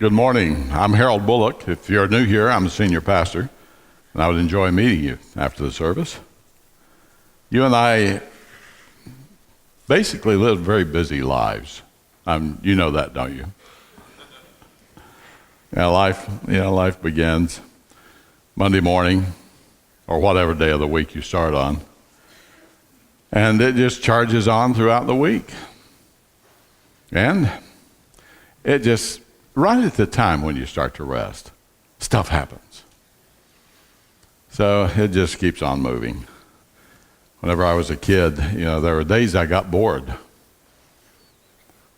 Good morning. I'm Harold Bullock. If you're new here, I'm a senior pastor, and I would enjoy meeting you after the service. You and I basically live very busy lives. You know that, don't you? Life begins Monday morning or whatever day of the week you start on, and it just charges on throughout the week. And it just, right at the time when you start to rest, stuff happens. So it just keeps on moving. Whenever I was a kid, there were days I got bored.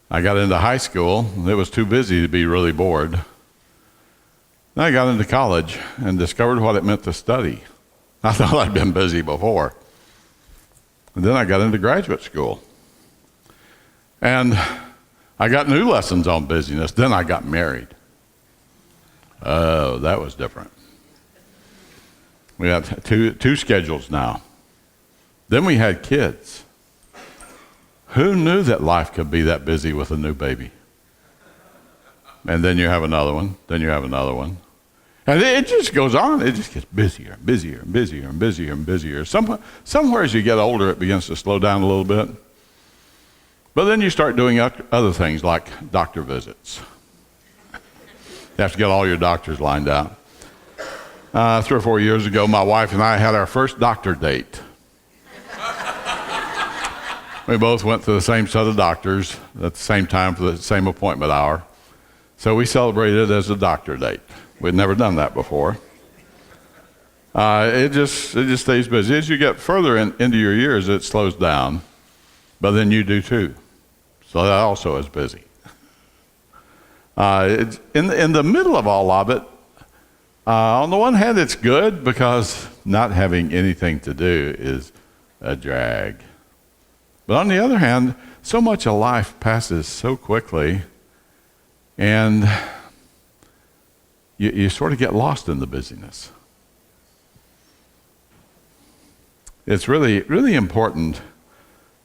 I got into high school, and it was too busy to be really bored. Then I got into college and discovered what it meant to study. I thought I'd been busy before. And then I got into graduate school. And I got new lessons on busyness. Then I got married. Oh, that was different. We have two schedules now. Then we had kids. Who knew that life could be that busy with a new baby? And then you have another one. Then you have another one. And it just goes on. It just gets busier and busier and busier and busier and busier. Somewhere as you get older, it begins to slow down a little bit. But then you start doing other things like doctor visits. You have to get all your doctors lined out. 3 or 4 years ago, my wife and I had our first doctor date. We both went to the same set of doctors at the same time for the same appointment hour. So we celebrated it as a doctor date. We'd never done that before. It just stays busy. As you get further into your years, it slows down, but then you do too. So that also is busy. It's in the middle of all of it, on the one hand, it's good because not having anything to do is a drag. But on the other hand, so much of life passes so quickly, and you sort of get lost in the busyness. It's really, really important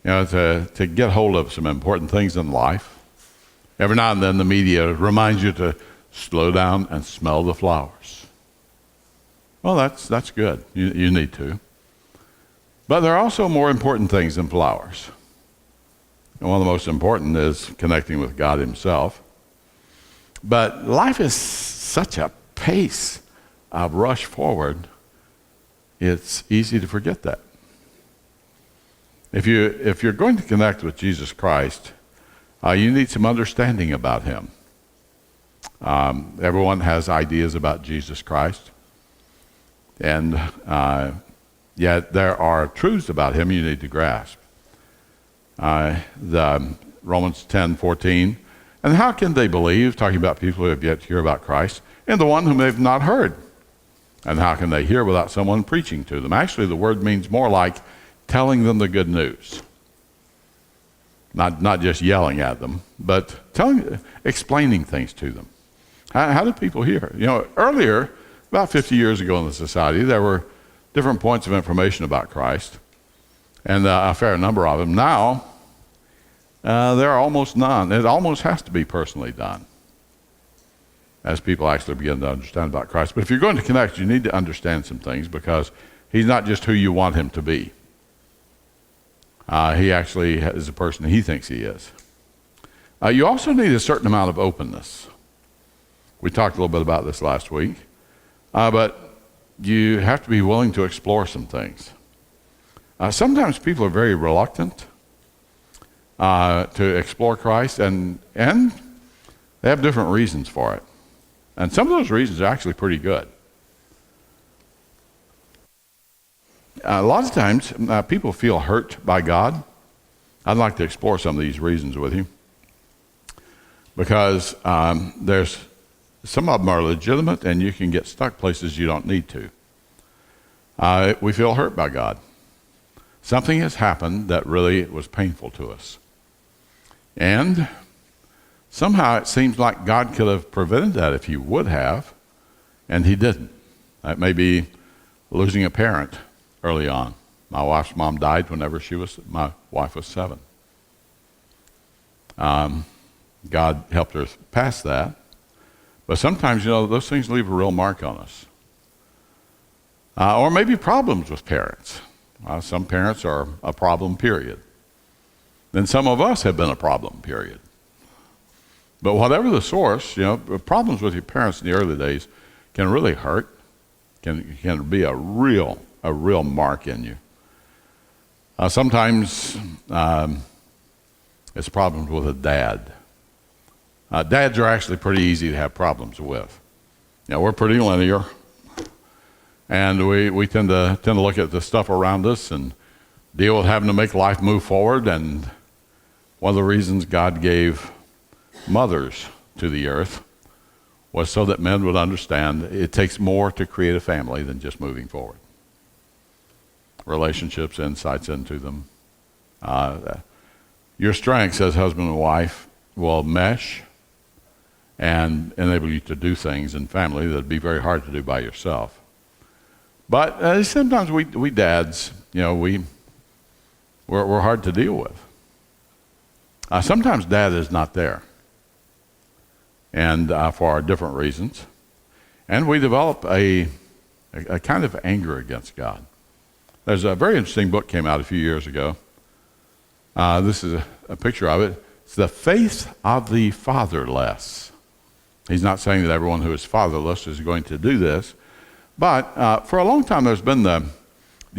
to get hold of some important things in life. Every now and then the media reminds you to slow down and smell the flowers. Well, that's good. You need to. But there are also more important things than flowers. And one of the most important is connecting with God himself. But life is such a pace of rush forward, it's easy to forget that. If you're going to connect with Jesus Christ, you need some understanding about him. Everyone has ideas about Jesus Christ, and yet there are truths about him you need to grasp. The Romans 10:14, and how can they believe, talking about people who have yet to hear about Christ, and the one whom they've not heard? And how can they hear without someone preaching to them? Actually, the word means more like telling them the good news. Not just yelling at them, but explaining things to them. How do people hear? Earlier, about 50 years ago in the society, there were different points of information about Christ, and a fair number of them. Now, there are almost none. It almost has to be personally done as people actually begin to understand about Christ. But if you're going to connect, you need to understand some things, because he's not just who you want him to be. He actually is the person he thinks he is. You also need a certain amount of openness. We talked a little bit about this last week. But you have to be willing to explore some things. Sometimes people are very reluctant to explore Christ, and they have different reasons for it. And some of those reasons are actually pretty good. A lot of times, people feel hurt by God. I'd like to explore some of these reasons with you, because there's some of them are legitimate, and you can get stuck places you don't need to. We feel hurt by God. Something has happened that really was painful to us. And somehow it seems like God could have prevented that if he would have, and he didn't. That may be losing a parent early on. My wife's mom died whenever my wife was 7. God helped her pass that. But sometimes, those things leave a real mark on us. Or maybe problems with parents. Some parents are a problem, period. Then some of us have been a problem, period. But whatever the source, problems with your parents in the early days can really hurt, can be a real mark in you. Sometimes it's problems with a dad. Dads are actually pretty easy to have problems with. We're pretty linear, and we tend to look at the stuff around us and deal with having to make life move forward. And one of the reasons God gave mothers to the earth was so that men would understand it takes more to create a family than just moving forward. Relationships, insights into them. Your strengths as husband and wife will mesh and enable you to do things in family that would be very hard to do by yourself. But sometimes we dads, we're hard to deal with. Sometimes dad is not there, and for different reasons. And we develop a kind of anger against God. There's a very interesting book came out a few years ago. This is a picture of it. It's The Faith of the Fatherless. He's not saying that everyone who is fatherless is going to do this, but for a long time there's been the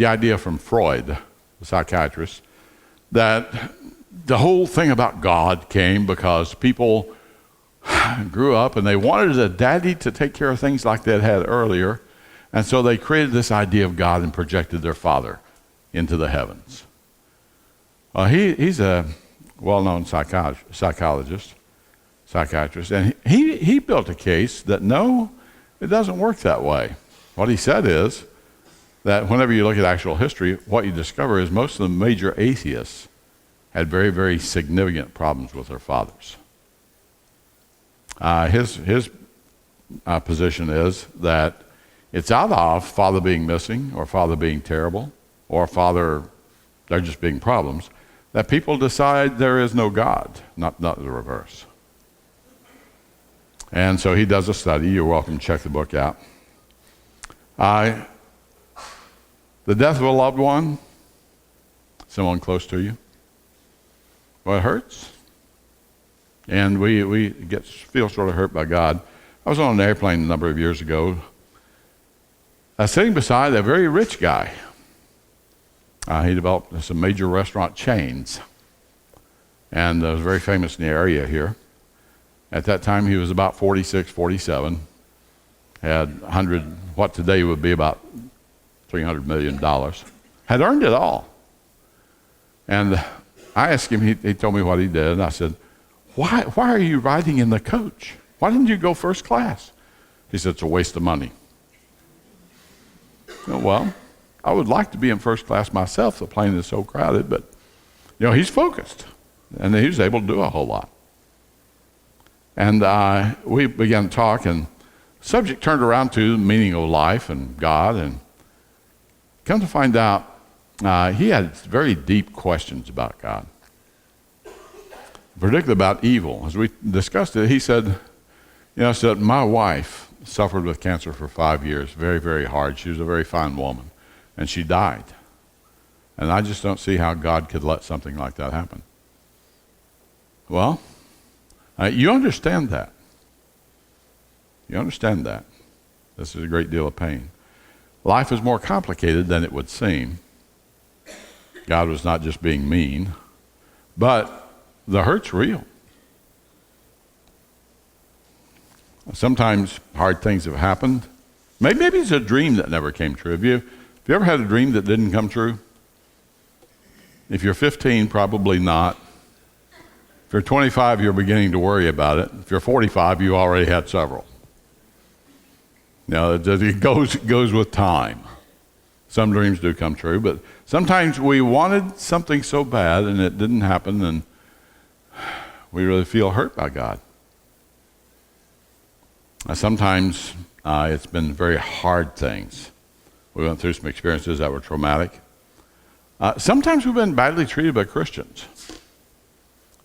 idea from Freud, the psychiatrist, that the whole thing about God came because people grew up and they wanted a daddy to take care of things like they had earlier, and so they created this idea of God and projected their father into the heavens. He's a well-known psychiatrist, and he built a case that no, it doesn't work that way. What he said is that whenever you look at actual history, what you discover is most of the major atheists had very, very significant problems with their fathers. His position is that it's out of father being missing or father being terrible or father, there just being problems, that people decide there is no God, not the reverse. And so he does a study. You're welcome to check the book out. The death of a loved one, someone close to you, well, it hurts. And we feel sort of hurt by God. I was on an airplane a number of years ago, sitting beside a very rich guy. He developed some major restaurant chains, and was very famous in the area here. At that time, he was about 46, 47, had what today would be about $300 million, had earned it all. And I asked him, he told me what he did, and I said, why are you riding in the coach? Why didn't you go first class? He said, it's a waste of money. Well, I would like to be in first class myself. The plane is so crowded, but he's focused, and he was able to do a whole lot. And we began to talk, and the subject turned around to the meaning of life and God, and come to find out, he had very deep questions about God, particularly about evil. As we discussed it, he said, my wife suffered with cancer for 5 years, very, very hard. She was a very fine woman, and she died. And I just don't see how God could let something like that happen. Well, you understand that. You understand that. This is a great deal of pain. Life is more complicated than it would seem. God was not just being mean, but the hurt's real. Sometimes hard things have happened. Maybe it's a dream that never came true. Have you ever had a dream that didn't come true? If you're 15, probably not. If you're 25, you're beginning to worry about it. If you're 45, you already had several. It goes with time. Some dreams do come true, but sometimes we wanted something so bad and it didn't happen, and we really feel hurt by God. Sometimes it's been very hard things. We went through some experiences that were traumatic. Sometimes we've been badly treated by Christians.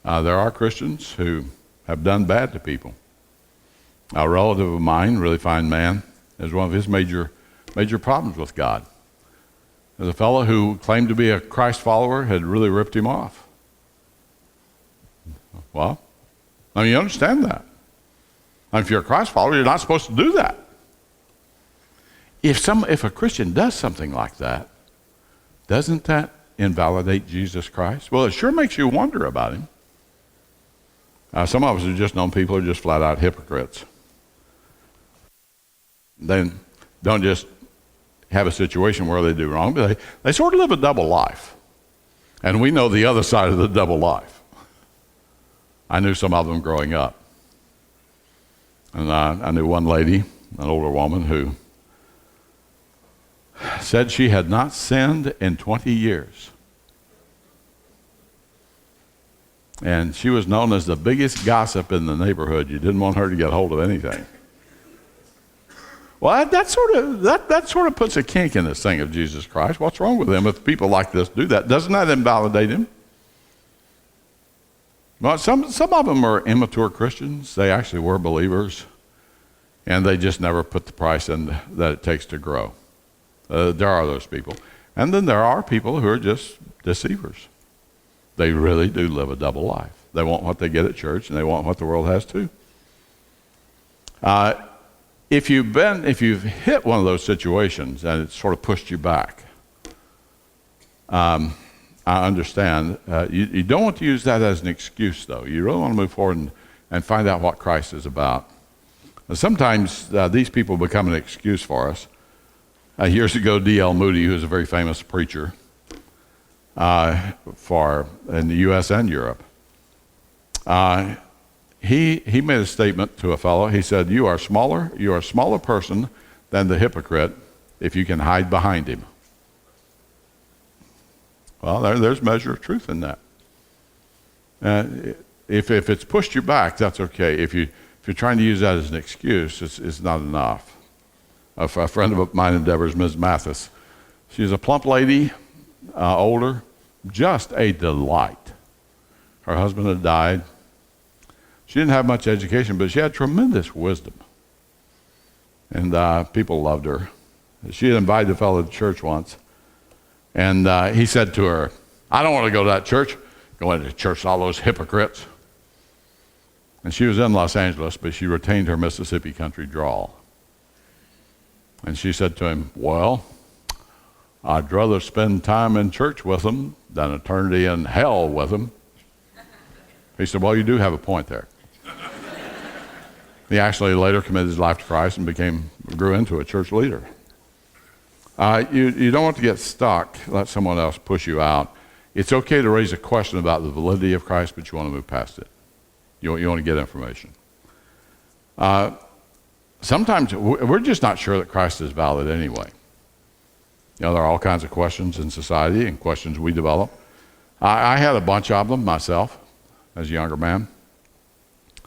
There are Christians who have done bad to people. A relative of mine, really fine man, is one of his major problems with God. There's a fellow who claimed to be a Christ follower had really ripped him off. Well, I mean, you understand that. I mean, if you're a Christ follower, you're not supposed to do that. If a Christian does something like that, doesn't that invalidate Jesus Christ? Well, it sure makes you wonder about him. Some of us have just known people who are just flat out hypocrites. They don't just have a situation where they do wrong, but they sort of live a double life. And we know the other side of the double life. I knew some of them growing up. And I knew one lady, an older woman, who said she had not sinned in 20 years. And she was known as the biggest gossip in the neighborhood. You didn't want her to get hold of anything. Well, that sort of puts a kink in this thing of Jesus Christ. What's wrong with him if people like this do that? Doesn't that invalidate him? Well, some of them are immature Christians. They actually were believers, and they just never put the price in that it takes to grow. There are those people. And then there are people who are just deceivers. They really do live a double life. They want what they get at church, and they want what the world has too. If you've hit one of those situations and it's sort of pushed you back, I understand. You don't want to use that as an excuse, though. You really want to move forward and find out what Christ is about. And sometimes these people become an excuse for us. Years ago, D.L. Moody, who was a very famous preacher in the U.S. and Europe, he made a statement to a fellow. He said, you are a smaller person than the hypocrite if you can hide behind him. Well, there's a measure of truth in that. If it's pushed you back, that's okay. If you're trying to use that as an excuse, it's not enough. A friend of mine endeavors, Ms. Mathis. She's a plump lady, older, just a delight. Her husband had died. She didn't have much education, but she had tremendous wisdom. And people loved her. She had invited a fellow to church once. And he said to her, I don't want to go to that church. Going to church with all those hypocrites. And she was in Los Angeles, but she retained her Mississippi country drawl. And she said to him, well, I'd rather spend time in church with them than eternity in hell with them. He said, well, you do have a point there. He actually later committed his life to Christ and grew into a church leader. You don't want to get stuck, let someone else push you out. It's okay to raise a question about the validity of Christ, but you want to move past it. You want to get information. Sometimes we're just not sure that Christ is valid anyway. There are all kinds of questions in society and questions we develop. I had a bunch of them myself as a younger man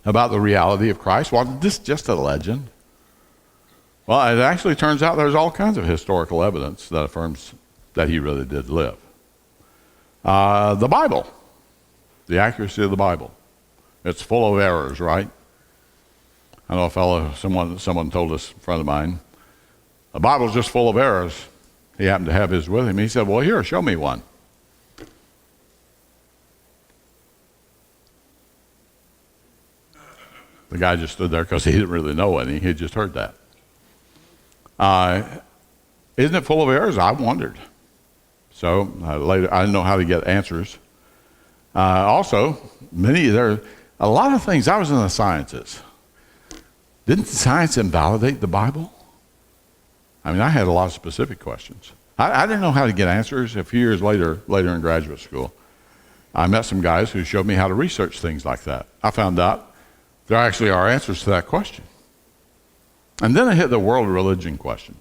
about the reality of Christ. Well, this just a legend? Well, it actually turns out there's all kinds of historical evidence that affirms that he really did live. The Bible, the accuracy of the Bible. It's full of errors, right? I know a fellow, someone told us, a friend of mine, the Bible's just full of errors. He happened to have his with him. He said, well, here, show me one. The guy just stood there because he didn't really know any. He just heard that. Isn't it full of errors? I wondered. So later, I didn't know how to get answers. Also, there are a lot of things. I was in the sciences. Didn't science invalidate the Bible? I mean, I had a lot of specific questions. I didn't know how to get answers. A few years later in graduate school, I met some guys who showed me how to research things like that. I found out there actually are answers to that question. And then I hit the world religion question.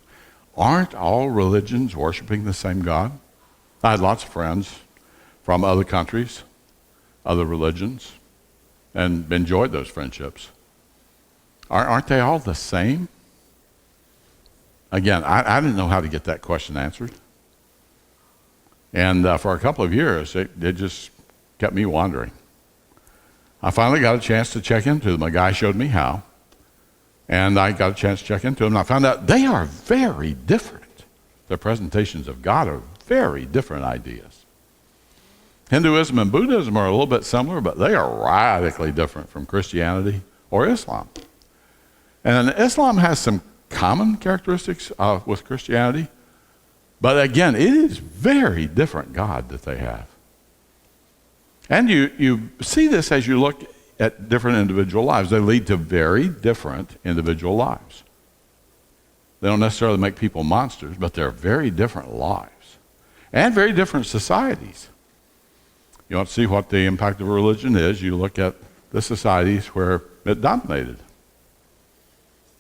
Aren't all religions worshiping the same God? I had lots of friends from other countries, other religions, and enjoyed those friendships. Aren't they all the same? Again, I didn't know how to get that question answered. And for a couple of years, it just kept me wondering. I finally got a chance to check into them. A guy showed me how. And I got a chance to check into them, and I found out they are very different. Their presentations of God are very different ideas. Hinduism and Buddhism are a little bit similar, but they are radically different from Christianity or Islam. And Islam has some common characteristics with Christianity, but again, it is very different God that they have. And you see this as you look at different individual lives. They lead to very different individual lives. They don't necessarily make people monsters, but they're very different lives and very different societies. You want to see what the impact of religion is, you look at the societies where it dominated.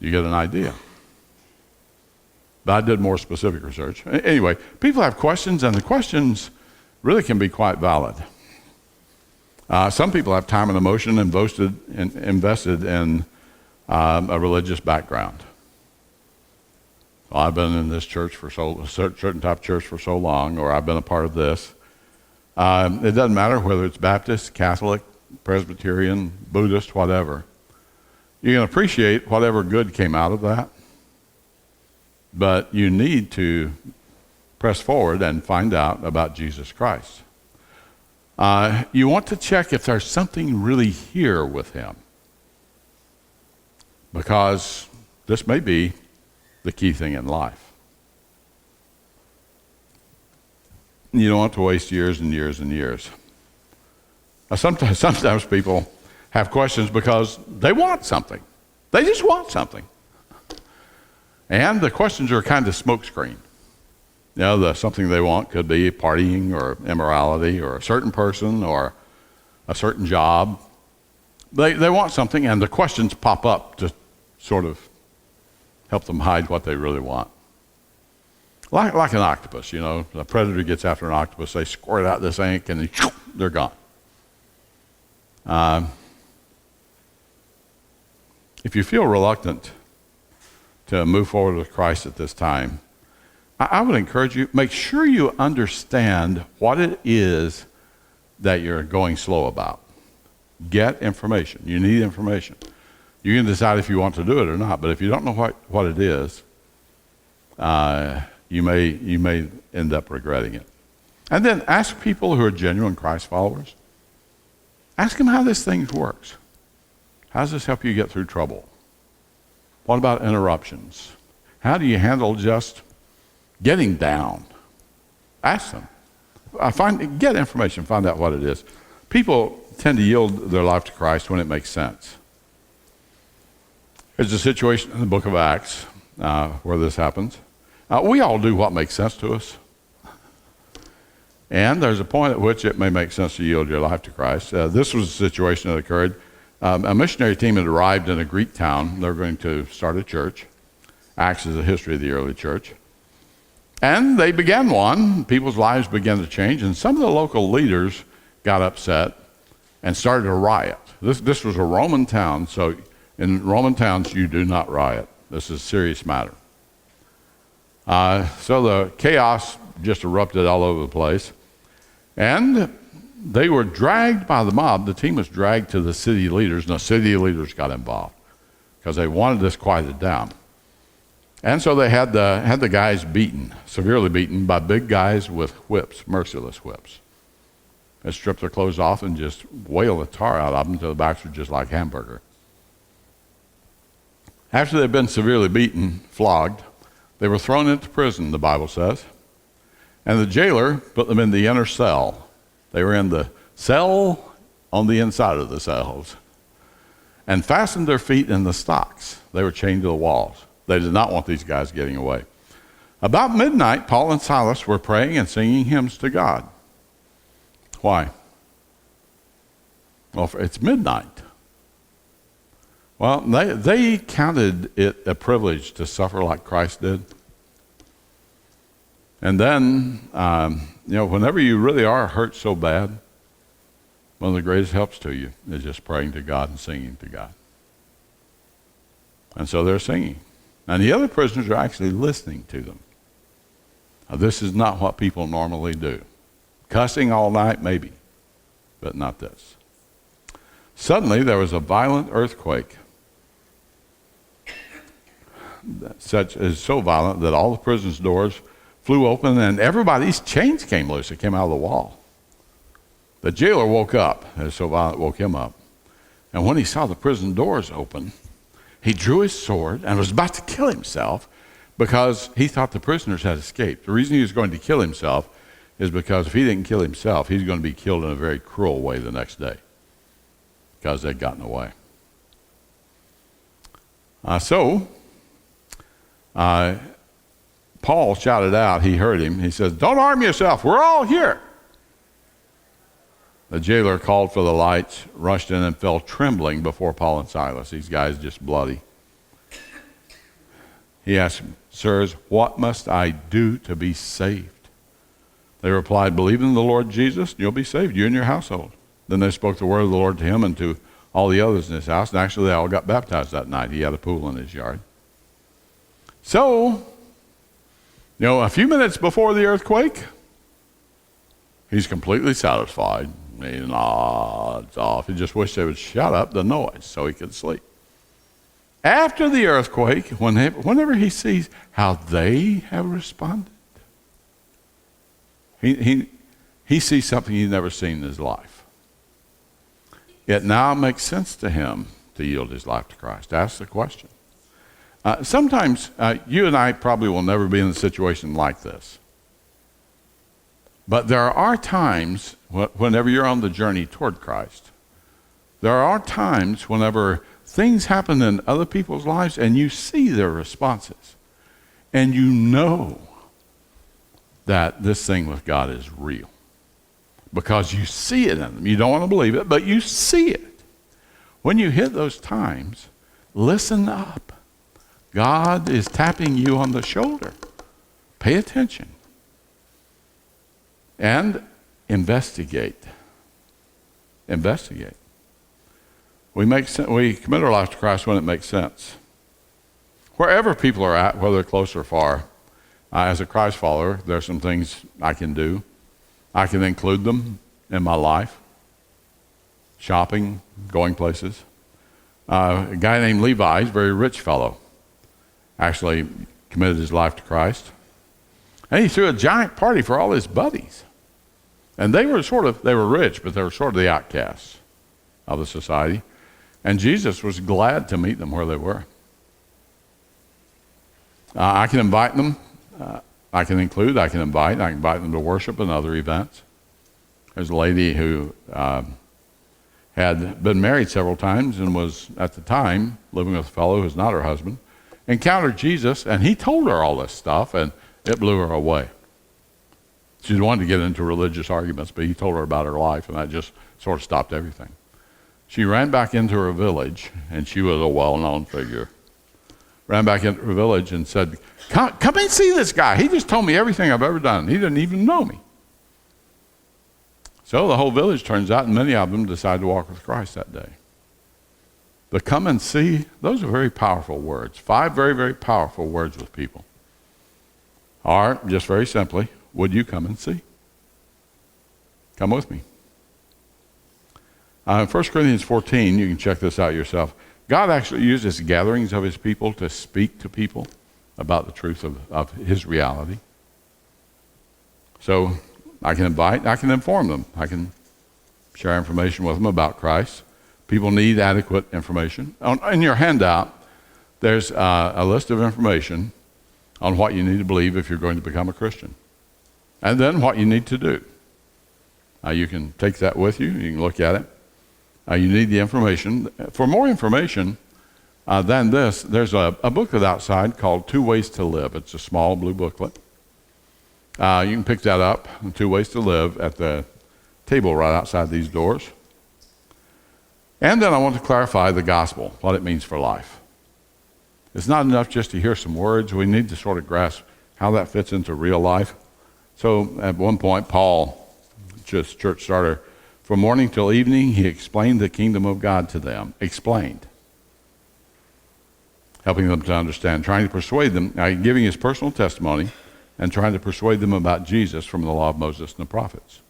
You get an idea. But I did more specific research. Anyway, people have questions, and the questions really can be quite valid. Some people have time and emotion invested in a religious background. Well, I've been in this church for a certain type of church for so long, or I've been a part of this. It doesn't matter whether it's Baptist, Catholic, Presbyterian, Buddhist, whatever. You can appreciate whatever good came out of that, but you need to press forward and find out about Jesus Christ. You want to check if there's something really here with him, because this may be the key thing in life. You don't want to waste years and years and years. Sometimes people have questions because they want something. They just want something. And the questions are kind of smokescreen. You know, something they want could be partying or immorality or a certain person or a certain job. They want something, and the questions pop up to sort of help them hide what they really want. Like an octopus, you know. The predator gets after an octopus, they squirt out this ink, and they're gone. If you feel reluctant to move forward with Christ at this time, I would encourage you, make sure you understand what it is that you're going slow about. Get information. You need information. You can decide if you want to do it or not, but if you don't know what it is, you may end up regretting it. And then ask people who are genuine Christ followers. Ask them how this thing works. How does this help you get through trouble? What about interruptions? How do you handle just getting down? Ask them. Get information, find out what it is. People tend to yield their life to Christ when it makes sense. There's a situation in the book of Acts where this happens. We all do what makes sense to us. And there's a point at which it may make sense to yield your life to Christ. This was a situation that occurred. A missionary team had arrived in a Greek town. They were going to start a church. Acts is a history of the early church. And they began one. People's lives began to change, and some of the local leaders got upset and started a riot. This was a Roman town, so in Roman towns you do not riot. This is a serious matter. So the chaos just erupted all over the place, and they were dragged by the mob. The team was dragged to the city leaders, and the city leaders got involved because they wanted this quieted down. And so they had the guys beaten, severely beaten by big guys with whips, merciless whips. They stripped their clothes off and just wailed the tar out of them until the backs were just like hamburger. After they'd been severely beaten, flogged, they were thrown into prison, the Bible says. And the jailer put them in the inner cell. They were in the cell on the inside of the cells and fastened their feet in the stocks. They were chained to the walls. They did not want these guys getting away. About midnight, Paul and Silas were praying and singing hymns to God. Why? Well, it's midnight. Well, they counted it a privilege to suffer like Christ did. And then, whenever you really are hurt so bad, one of the greatest helps to you is just praying to God and singing to God. And so they're singing. And the other prisoners are actually listening to them. Now, this is not what people normally do. Cussing all night, maybe, but not this. Suddenly, there was a violent earthquake. such is so violent that all the prison's doors flew open and everybody's chains came loose. It came out of the wall. The jailer woke up. It was so violent, it woke him up. And when he saw the prison doors open, he drew his sword and was about to kill himself because he thought the prisoners had escaped. The reason he was going to kill himself is because if he didn't kill himself, he's going to be killed in a very cruel way the next day because they'd gotten away. Paul shouted out, he heard him, he says, "Don't arm yourself, we're all here." The jailer called for the lights, rushed in and fell trembling before Paul and Silas. These guys just bloody. He asked them, "Sirs, what must I do to be saved?" They replied, "Believe in the Lord Jesus, and you'll be saved, you and your household." Then they spoke the word of the Lord to him and to all the others in his house, and actually they all got baptized that night. He had a pool in his yard. So, a few minutes before the earthquake, he's completely satisfied. He nods off. He just wished they would shut up the noise so he could sleep. After the earthquake, whenever he sees how they have responded, he sees something he's never seen in his life. It now makes sense to him to yield his life to Christ. Ask the question. Sometimes you and I probably will never be in a situation like this. But there are times, whenever you're on the journey toward Christ, there are times whenever things happen in other people's lives and you see their responses. And you know that this thing with God is real. Because you see it in them. You don't want to believe it, but you see it. When you hit those times, listen up. God is tapping you on the shoulder. Pay attention. And investigate. Investigate. We commit our life to Christ when it makes sense. Wherever people are at, whether close or far, as a Christ follower, there are some things I can do. I can include them in my life. Shopping, going places. A guy named Levi, he's a very rich fellow, actually committed his life to Christ. And he threw a giant party for all his buddies. And they were rich, but they were sort of the outcasts of the society. And Jesus was glad to meet them where they were. I can invite them. I can invite them to worship and other events. There's a lady who had been married several times and was, at the time, living with a fellow who's not her husband, encountered Jesus, and he told her all this stuff, and it blew her away. She wanted to get into religious arguments, but he told her about her life, and that just sort of stopped everything. She ran back into her village, and she was a well-known figure. Ran back into her village and said, come and see this guy. He just told me everything I've ever done. He didn't even know me. So the whole village turns out, and many of them decide to walk with Christ that day. The come and see, those are very powerful words. 5 very, very powerful words with people. Are, just very simply, would you come and see? Come with me. In 1 Corinthians 14, you can check this out yourself. God actually uses gatherings of his people to speak to people about the truth of his reality. So I can invite, I can inform them. I can share information with them about Christ. People need adequate information. In your handout, there's a list of information on what you need to believe if you're going to become a Christian. And then what you need to do. You can take that with you. You can look at it. You need the information. For more information than this, there's a booklet outside called 2 Ways to Live. It's a small blue booklet. You can pick that up, 2 Ways to Live, at the table right outside these doors. And then I want to clarify the gospel, what it means for life. It's not enough just to hear some words. We need to sort of grasp how that fits into real life. So at one point, Paul, just church starter, from morning till evening, he explained the kingdom of God to them. Explained. Helping them to understand, trying to persuade them, giving his personal testimony, and trying to persuade them about Jesus from the law of Moses and the prophets.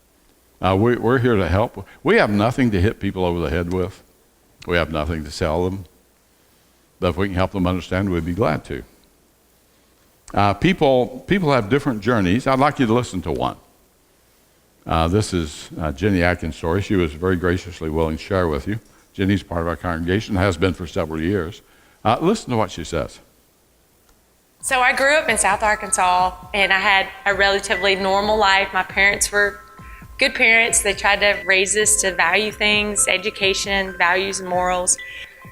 We're here to help. We have nothing to hit people over the head with. We have nothing to sell them. But if we can help them understand, we'd be glad to. People have different journeys. I'd like you to listen to one. This is Jenny Atkins' story. She was very graciously willing to share with you. Jenny's part of our congregation, has been for several years. Listen to what she says. So I grew up in South Arkansas, and I had a relatively normal life. My parents were good parents. They tried to raise us to value things, education, values, and morals.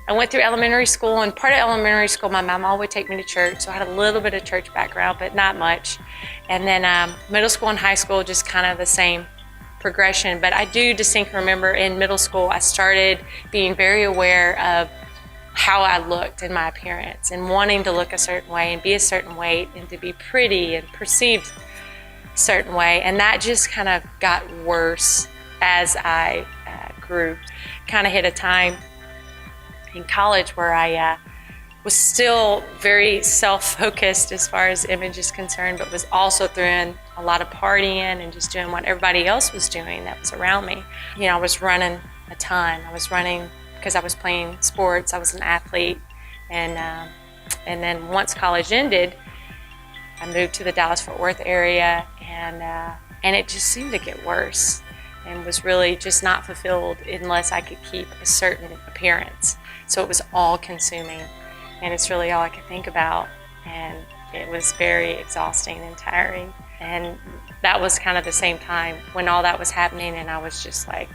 I went through elementary school, and part of elementary school, my mom would take me to church, so I had a little bit of church background, but not much. And then middle school and high school, just kind of the same progression. But I do distinctly remember in middle school, I started being very aware of how I looked in my appearance and wanting to look a certain way and be a certain weight and to be pretty and perceived a certain way. And that just kind of got worse as I grew. Kind of hit a time in college where I was still very self-focused as far as image is concerned, but was also throwing a lot of partying and just doing what everybody else was doing that was around me. You know, I was running a ton. I was running because I was playing sports. I was an athlete. And then once college ended, I moved to the Dallas-Fort Worth area, and it just seemed to get worse and was really just not fulfilled unless I could keep a certain appearance. So it was all consuming, and it's really all I could think about. And it was very exhausting and tiring. And that was kind of the same time when all that was happening, and I was just like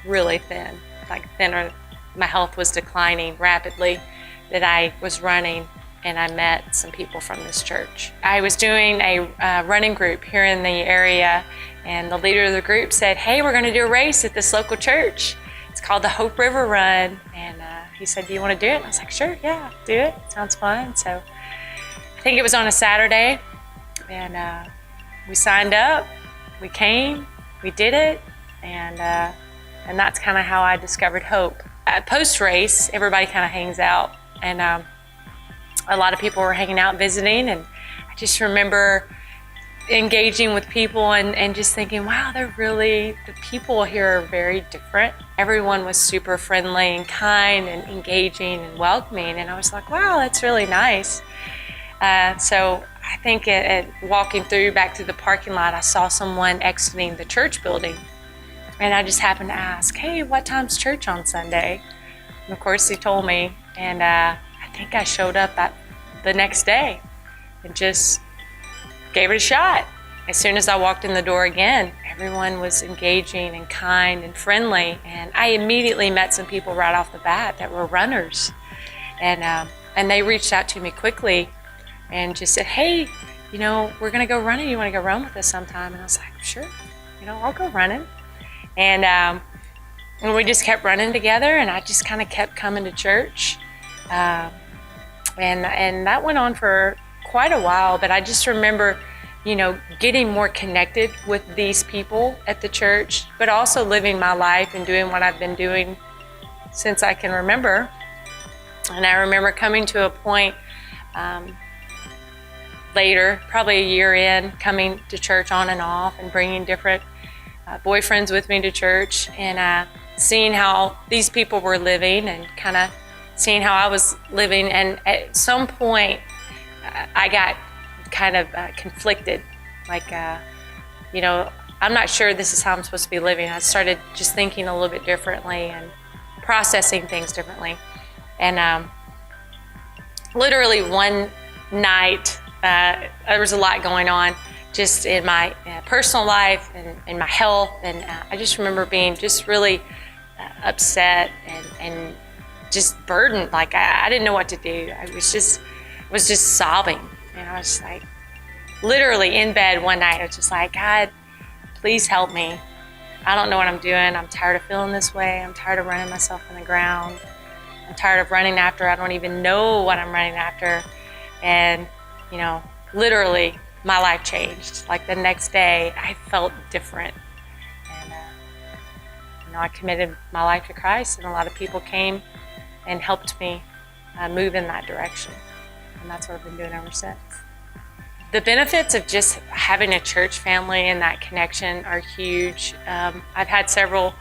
really thin, like thinner. My health was declining rapidly, that I was running, and I met some people from this church. I was doing a running group here in the area, and the leader of the group said, "Hey, we're gonna do a race at this local church. It's called the Hope River Run." And he said, "Do you wanna do it?" And I was like, "Sure, yeah, do it, sounds fun." So I think it was on a Saturday, and we signed up, we came, we did it, and that's kind of how I discovered Hope. Post-race, everybody kind of hangs out, and a lot of people were hanging out visiting, and I just remember engaging with people and just thinking, wow, the people here are very different. Everyone was super friendly and kind and engaging and welcoming, and I was like, wow, that's really nice. So I think walking back through the parking lot, I saw someone exiting the church building. And I just happened to ask, "Hey, what time's church on Sunday?" And of course he told me, and I think I showed up the next day and just gave it a shot. As soon as I walked in the door again, everyone was engaging and kind and friendly, and I immediately met some people right off the bat that were runners. And they reached out to me quickly and just said, "Hey, we're gonna go running. You wanna go run with us sometime?" And I was like, "Sure, I'll go running." And we just kept running together, and I just kind of kept coming to church. And that went on for quite a while, but I just remember, getting more connected with these people at the church, but also living my life and doing what I've been doing since I can remember. And I remember coming to a point later, probably a year in, coming to church on and off and bringing different boyfriends with me to church, and seeing how these people were living and kind of seeing how I was living. And at some point, I got kind of conflicted, like, I'm not sure this is how I'm supposed to be living. I started just thinking a little bit differently and processing things differently. And literally one night, there was a lot going on just in my personal life and in my health, and I just remember being just really upset and just burdened. Like I didn't know what to do. I was just sobbing, and I was like, literally in bed one night, I was just like, "God, please help me. I don't know what I'm doing. I'm tired of feeling this way. I'm tired of running myself on the ground. I'm tired of running after I don't even know what I'm running after." And literally my life changed. Like the next day, I felt different. And, I committed my life to Christ, and a lot of people came and helped me move in that direction. And that's what I've been doing ever since. The benefits of just having a church family and that connection are huge. I've had several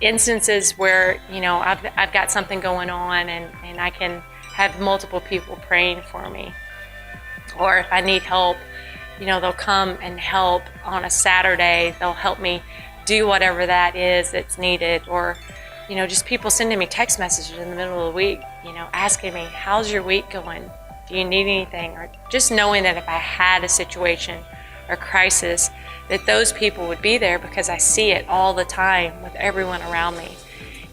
instances where, I've got something going on, and I can have multiple people praying for me. Or if I need help, they'll come and help on a Saturday. They'll help me do whatever that is that's needed. Or, just people sending me text messages in the middle of the week, asking me, how's your week going? Do you need anything? Or just knowing that if I had a situation or crisis, that those people would be there, because I see it all the time with everyone around me.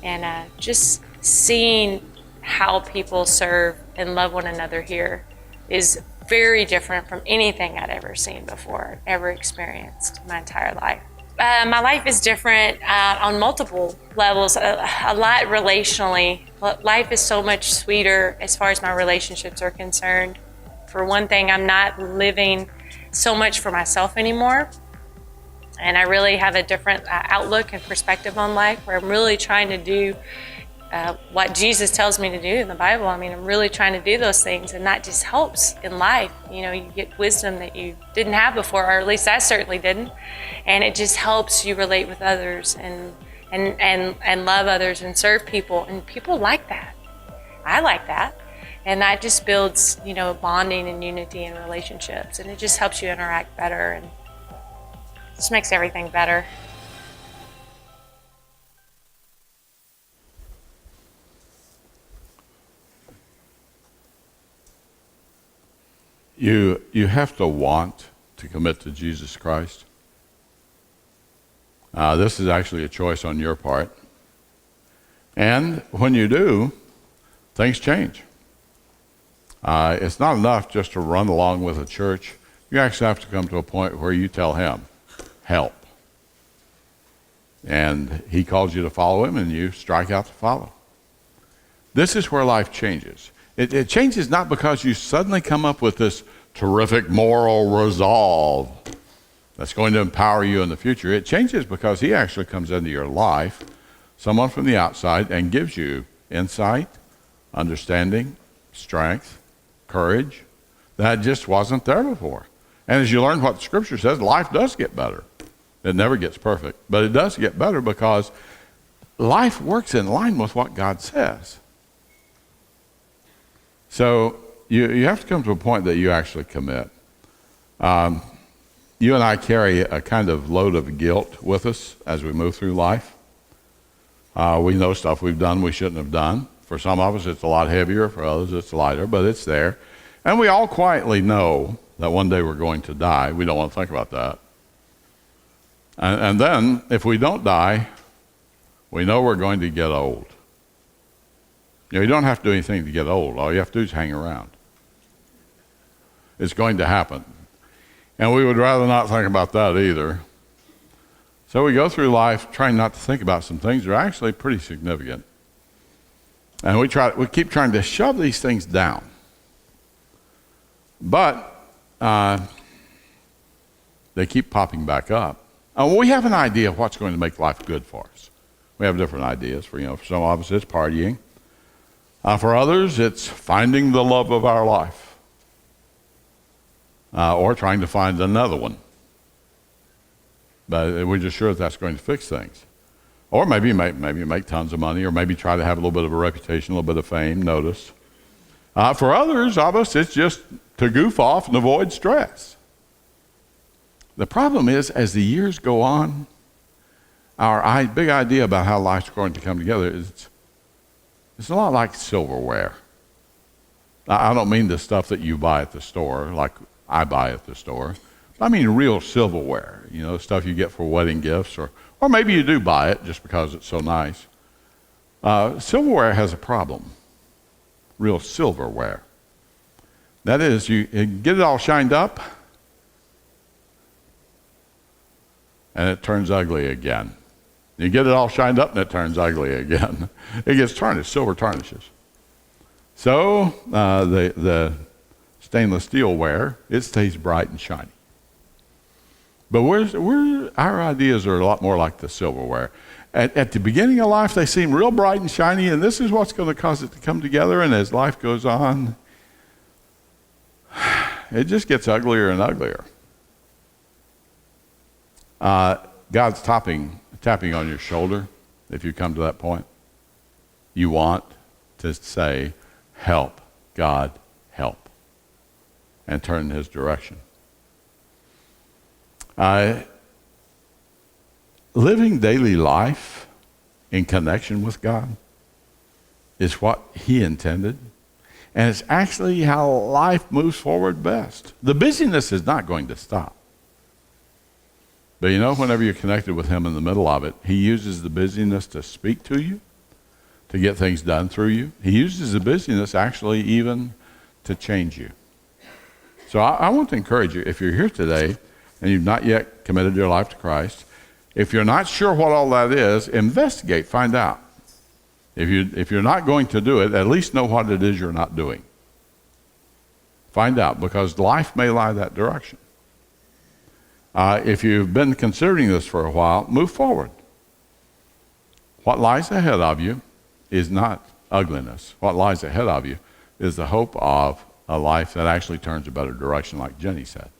And just seeing how people serve and love one another here is very different from anything I'd ever seen before, ever experienced in my entire life. My life is different on multiple levels, a lot relationally. Life is so much sweeter as far as my relationships are concerned. For one thing, I'm not living so much for myself anymore. And I really have a different outlook and perspective on life, where I'm really trying to do what Jesus tells me to do in the Bible. I'm really trying to do those things, and that just helps in life. You get wisdom that you didn't have before, or at least I certainly didn't. And it just helps you relate with others and love others and serve people. And people like that. I like that. And that just builds, bonding and unity in relationships. And it just helps you interact better, and just makes everything better. You have to want to commit to Jesus Christ. This is actually a choice on your part. And when you do, things change. It's not enough just to run along with a church. You actually have to come to a point where you tell him, help. And he calls you to follow him, and you strike out to follow. This is where life changes. It changes not because you suddenly come up with this terrific moral resolve that's going to empower you in the future. It changes because he actually comes into your life, someone from the outside, and gives you insight, understanding, strength, courage that just wasn't there before. And as you learn what the Scripture says, life does get better. It never gets perfect, but it does get better because life works in line with what God says. So you have to come to a point that you actually commit. You and I carry a kind of load of guilt with us as we move through life. We know stuff we've done we shouldn't have done. For some of us, it's a lot heavier. For others, it's lighter, but it's there. And we all quietly know that one day we're going to die. We don't want to think about that. And then, if we don't die, we know we're going to get old. You don't have to do anything to get old. All you have to do is hang around. It's going to happen. And we would rather not think about that either. So we go through life trying not to think about some things that are actually pretty significant. And we keep trying to shove these things down. But they keep popping back up. And we have an idea of what's going to make life good for us. We have different ideas. For some of us, it's partying. For others, it's finding the love of our life. Or trying to find another one. But we're just sure that's going to fix things. Or maybe make tons of money, or maybe try to have a little bit of a reputation, a little bit of fame, notice. For others of us, it's just to goof off and avoid stress. The problem is, as the years go on, our big idea about how life's going to come together is it's a lot like silverware. I don't mean the stuff that you buy at the store, like I buy at the store. I mean real silverware, stuff you get for wedding gifts, or maybe you do buy it just because it's so nice. Silverware has a problem, real silverware. That is, you get it all shined up, and it turns ugly again. You get it all shined up, and it turns ugly again. It gets tarnished, silver tarnishes. So the stainless steel ware, it stays bright and shiny. But our ideas are a lot more like the silverware. At the beginning of life, they seem real bright and shiny, and this is what's going to cause it to come together. And as life goes on, it just gets uglier and uglier. God's tapping on your shoulder if you come to that point. You want to say, help, God, help. and turn in his direction. Living daily life in connection with God is what he intended. And it's actually how life moves forward best. The busyness is not going to stop. But you know, whenever you're connected with him in the middle of it, he uses the busyness to speak to you, to get things done through you. He uses the busyness actually even to change you. So I want to encourage you, if you're here today and you've not yet committed your life to Christ, if you're not sure what all that is, investigate, find out. If you're not going to do it, at least know what it is you're not doing. Find out, because life may lie that direction. If you've been considering this for a while, move forward. What lies ahead of you is not ugliness. What lies ahead of you is the hope of a life that actually turns a better direction, like Jenny said.